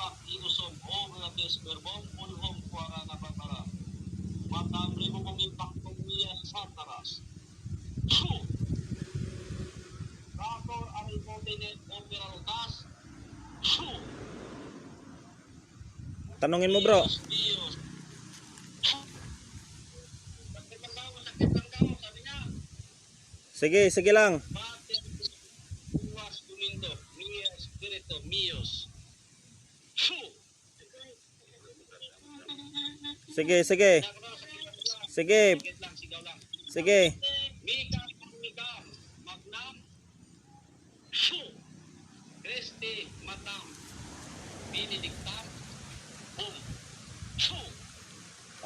abak inusom o mga desperbong pulhong kuwara na batara. Matamri mo mong impaktong niya sa taras. Su! Rator aripotine operal tas. Su! Tanungin mo bro. Dios. Bakit lang daw, masakit lang daw, sabi niya. Sige, sige lang. Pater Uwas Domingo, Mia Espiritu Mios. Su! Sige, sige. Sige, Sakit lang, sigaw lang. sige. Mika, Mika, Magnam. Su! Christi, Matam. Benedictam. Boom. Su!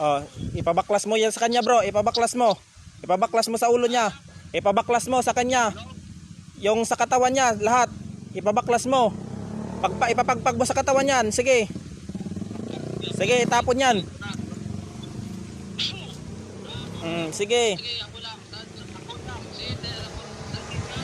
Oh, ipabaklas mo yan sa kanya bro. Ipabaklas mo. Ipabaklas mo sa ulo niya. Ipabaklas mo sa kanya. Yung sa katawan niya, lahat. Ipabaklas mo. Ipapagpag mo sa katawan niyan. Sige. Sige, itapon yan. Sige. Sige, ako lang. Ako lang. Sige, ako. Sakit ka,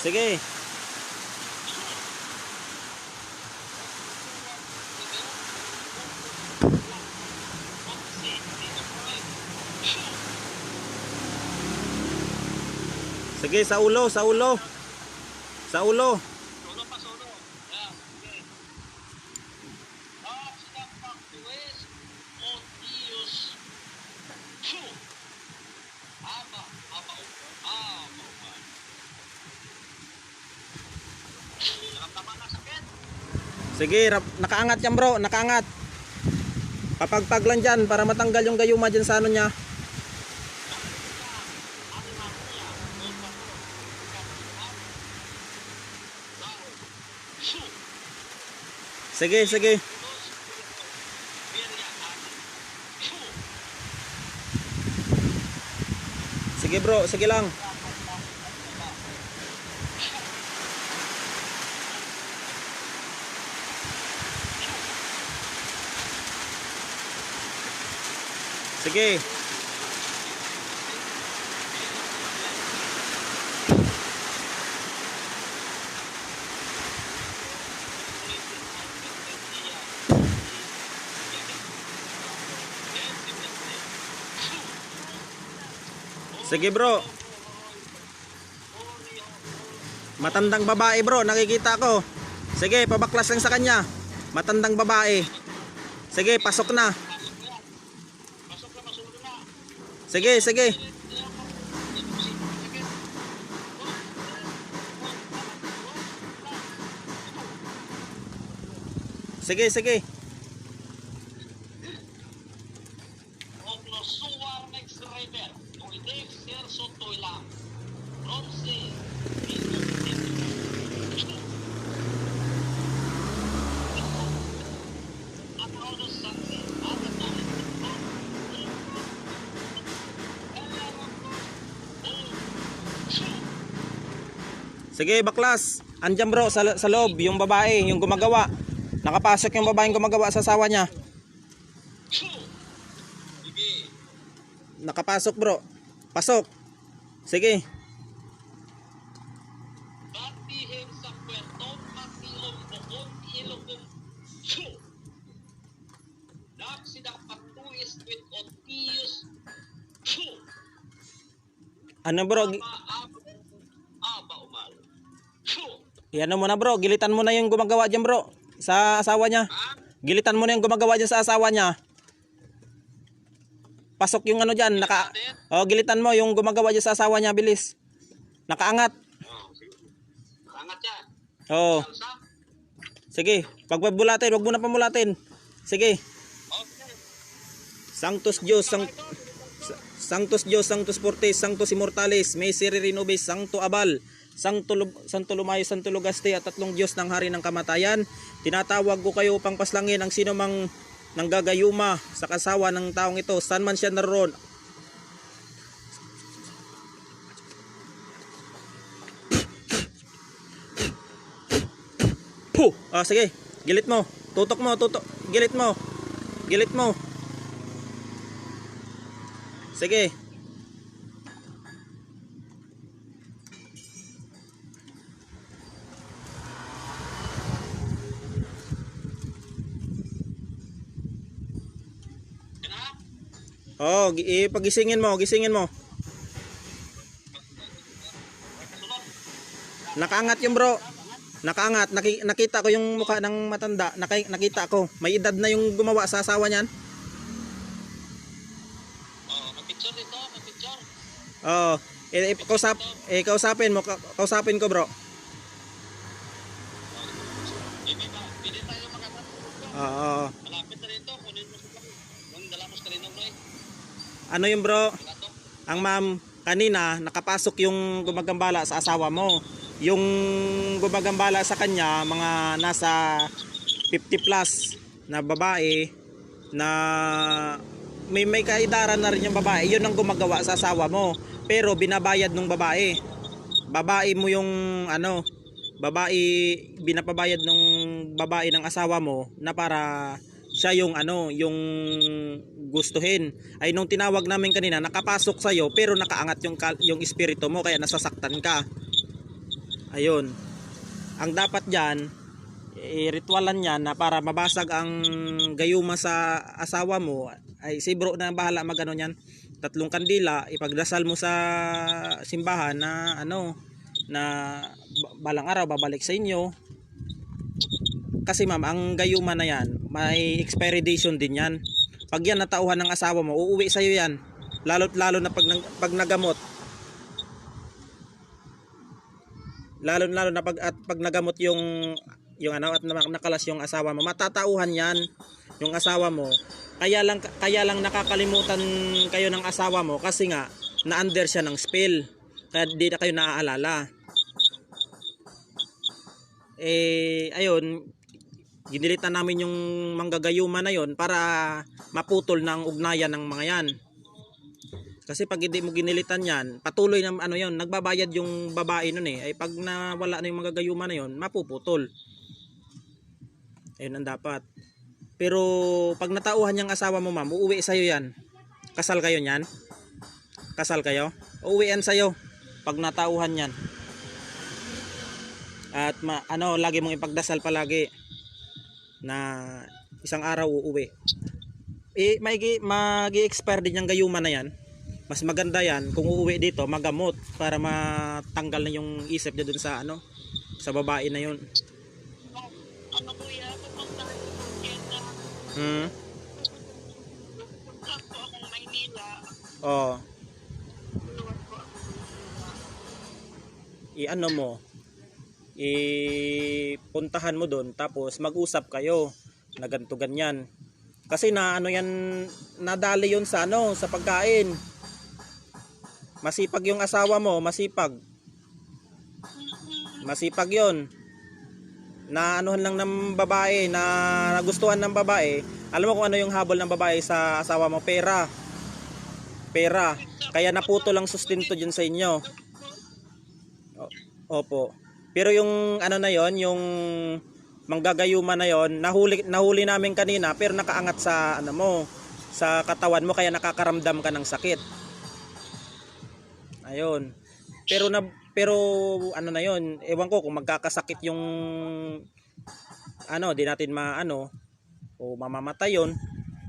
Sige. Sige, sa ulo, sa ulo. Sa ulo. Solo pa, solo. Yan, sige. Silang pagtuwes o Diyos. Su! Aba, aba, aba. Nakamdaman na sakit. Sige, nakaangat yan bro, nakaangat. Papagpag lang dyan para matanggal yung gayuma dyan sa ano niya. Su! Sige, sige. Su! Sige bro, sige lang. Sige. Sige bro. Matandang babae bro, nakikita ko. Sige, pabaklas lang sa kanya. Matandang babae. Sige, pasok na. Pasok na, masulo na. Sige, sige. Sige, sige. Oklo suwar next river. Tuidex serso tuilang. Bronze. Sige, baklas. Andiyan bro, sa loob, yung babae, yung gumagawa. Nakapasok yung babaeng gumagawa sa asawa niya. Sige. Nakapasok bro. Pasok. Sige. Batihin sa puerto, matilong bukod, ilogong su. Naksidak patuis with otius su. Ano bro? Aba umal. Su. Yan mo na bro, gilitan mo na yung gumagawa diyan bro sa asawa niya. Gilitan mo na yung gumagawa diyan sa asawa niya. Pasok yung ano diyan, gilitan mo yung gumagawa diyan sa asawa niya, bilis. Nakaangat. Sige. Angat yan. Oo. Salsa. Sige, pagbabulatin, wag mo na pamulatin. Sige. Okay. Sanctus Dios, Sanctus Dios, Sanctus Fortis, Sanctus Immortalis, Miserere Nobis, Sancto Abal, Santo Lumayo, Santo Lugaste, at tatlong Diyos ng Hari ng Kamatayan. Tinatawag ko kayo upang paslangin ang sino mang nanggagayuma sa kasawa ng taong ito, saan man siya naroon. Puh! Sige, gilit mo. Tutok mo, gilit mo. Gilit mo. Sige. Yan na. Oh, pagisingin mo, gisingin mo. Kasunod. Nakaangat yung bro. Nakaangat. Nakita ko yung mukha ng matanda. Nakita ko. May edad na yung gumawa sa asawa niyan. Oh, mag-picture dito, mag-picture. Oh, kausapin mo, kausapin ko bro. Pwede tayo makatapos. Oo. Malapit na rito, kunin mo sa yung dala mo sa kanino, bro. Ano yung bro? Ito. Ang ma'am, kanina nakapasok yung gumagambala sa asawa mo. Yung gumagambala sa kanya, mga nasa 50 plus na babae na may kaedaran na rin yung babae. Yun ang gumagawa sa asawa mo. Pero binabayad nung babae. Babae mo yung ano, babae, binapabayad nung babae ng asawa mo na para siya yung ano, yung gustuhin. Ay nung tinawag namin kanina, nakapasok sa iyo pero nakaangat yung espiritu mo kaya nasasaktan ka. Ayun. Ang dapat diyan, ritualan niyan na para mabasag ang gayuma sa asawa mo, ay si bro na bahala magano niyan. 3 kandila, ipagdasal mo sa simbahan na ano, na balang araw babalik sa inyo. Kasi ma'am, ang gayuma na yan, may expiry date din yan. Pag yan natauhan ng asawa mo, uuwi sa iyo yan. Lalo na pag nagamot. Lalo na pag nagamot yung ano at nakalas yung asawa mo, matatauhan yan yung asawa mo. Kaya lang nakakalimutan kayo ng asawa mo kasi nga na-under siya ng spell. Kaya di na kayo naaalala. Ayun, ginilitan namin yung manggagayuma na yon para maputol ng ugnayan ng mga yan. Kasi pag hindi mo ginilitan yan, patuloy na ano yon, nagbabayad yung babae nun eh. Ay pag nawala na yung manggagayuma na yon, mapuputol. Ayun ang dapat. Pero pag natauhan yung asawa mo ma'am, uuwi sa'yo yan. Kasal kayo niyan? Kasal kayo? Uuwian sa'yo pag natauhan yan. At lagi mong ipagdasal palagi na isang araw uuwi. Magi-expire din yung gayuma na yan. Mas maganda yan kung uuwi dito, magamot para matanggal na yung isip niya dun sa ano, sa babae na yun. Ano kuya, pupuntahan ko ng Jeddah. Pupunta ko akong Maynila. Oh. Luwas ko ako. I-ano mo, ipuntahan mo doon tapos mag-usap kayo na ganito ganyan. Kasi na ano yan, nadali yun sa ano, sa pagkain. Masipag yung asawa mo, masipag. Masipag yun. Na anuhan lang ng babae, na nagustuhan ng babae. Alam mo kung ano yung habol ng babae sa asawa mo? Pera. Pera. Kaya naputo lang sustento dyan sa inyo. Opo. Pero yung ano na yon, yung manggagayuma na yon, nahuli namin kanina pero nakaangat sa ano mo, sa katawan mo kaya nakakaramdam ka ng sakit. Ayun. Pero ano na yon, ewan ko kung magkakasakit yung ano, di natin maano o mamamatay yon.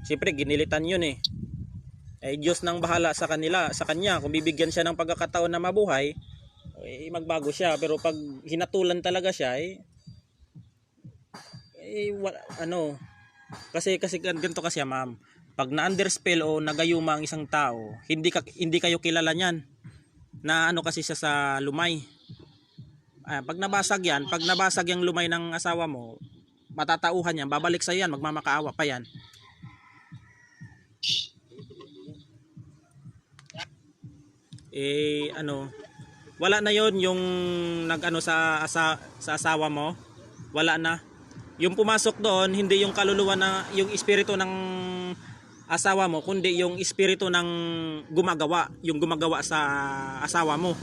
Siyempre ginilitan yun eh. Ay Diyos nang bahala sa kanya. Kung bibigyan siya ng pagkakataon na mabuhay, magbago siya. Pero pag hinatulan talaga siya, kasi ganito kasi ma'am. Pag na-under spell o nagayuma ang isang tao, hindi kayo kilala niyan. Na ano kasi siya sa lumay. Pag nabasag yung lumay ng asawa mo, matatauhan yan, babalik sa yan, magmamakaawa pa yan. Wala na yon yung nag-ano sa asawa mo. Wala na. Yung pumasok doon, hindi yung kaluluwa na yung espiritu ng asawa mo, kundi yung espiritu ng yung gumagawa sa asawa mo.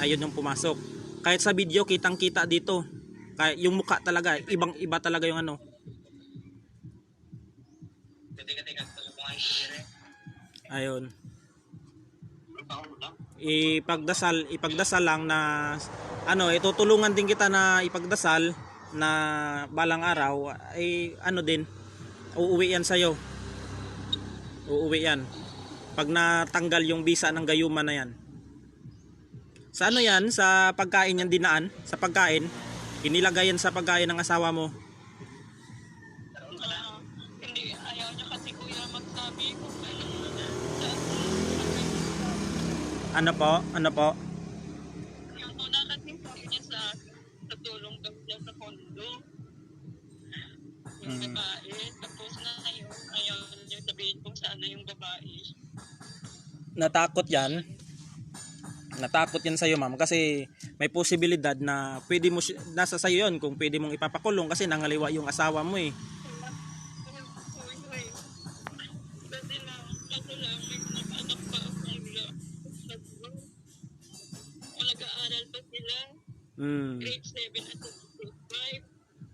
Ayun yung pumasok. Kahit sa video kitang-kita dito. Kahit yung mukha talaga, ibang-iba talaga yung ano. Ayun. Ang taon lang. Ipagdasal lang na ano, itutulungan din kita na ipagdasal na balang araw ay ano din, uuwi yan sa'yo. Uuwi yan. Pag natanggal yung bisa ng gayuma na yan. Sa ano yan? Sa pagkain yan dinaan? Sa pagkain? Inilagay yan sa pagkain ng asawa mo? Hindi, ayaw niya kasi kuya magsabi kung ano. Ano po? Ano po? Yung una kasi sabi niya sa tulong daw niya sa kondo. Yung babae. Tapos ngayon, ayaw niya sabihin kung saan na yung babae. Natakot yan. Natakot yan sa'yo, ma'am, kasi may posibilidad na pwede mo nasa sa'yo yun kung pwede mong ipapakulong kasi nangaliwa yung asawa mo eh. Kasi lang, kaso lang, may mga anak pa akong nag-aaral pa sila. Grade 7 at grade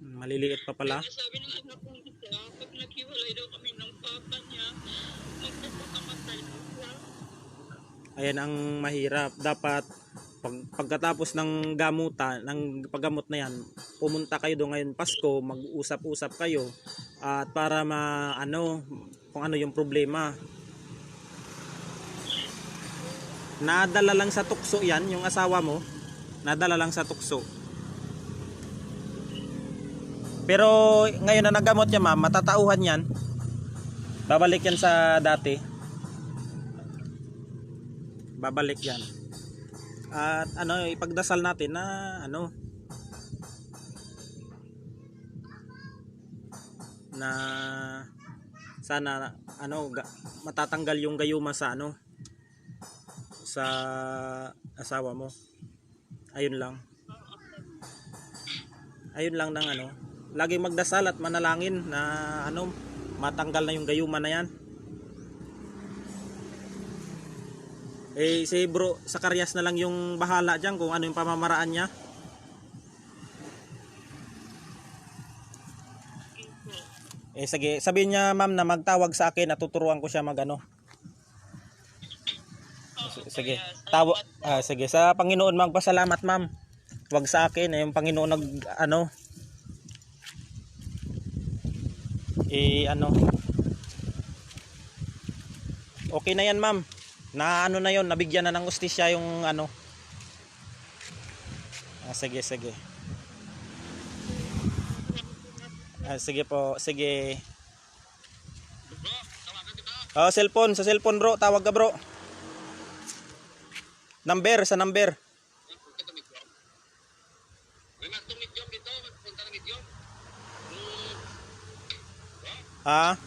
5. Maliliit pa pala. Kaya sabi ng anak kong isa, pag naghiwalay daw kami ng papa niya, magpapakamatay na siya. Ayan ang mahirap. Dapat pagkatapos ng gamutan, ng paggamot na yan, pumunta kayo doon ngayon Pasko, mag-usap-usap kayo at para ano kung ano yung problema. Nadala lang sa tukso yan, yung asawa mo. Nadala lang sa tukso. Pero ngayon na nagamot niya, ma'am, matatauhan yan. Babalik yan sa dati. Babalik yan. At ano, ipagdasal natin na ano, na sana ano matatanggal yung gayuma sa ano, sa asawa mo. Ayun lang. Ayun lang ng ano, lagi magdasal at manalangin na ano, matanggal na yung gayuma na yan. Eh si bro Zacarias na lang yung bahala dyan kung ano yung pamamaraan niya. Eh sige, sabihin niya ma'am na magtawag sa akin at tuturuan ko siya magano. Sige, sige, sa Panginoon magpasalamat ma'am. Wag sa akin, yung Panginoon nag ano. Ano. Okay na yan ma'am. Na ano na yon, nabigyan na ng ustisya yung ano. Sige, sige. Sige po, sige. Bro, tawagan kita. Cellphone, sa cellphone bro, tawag ka bro. Number, sa number. Punta ka medyo. May mas tumidyo dito, punta ka medyo. Ha?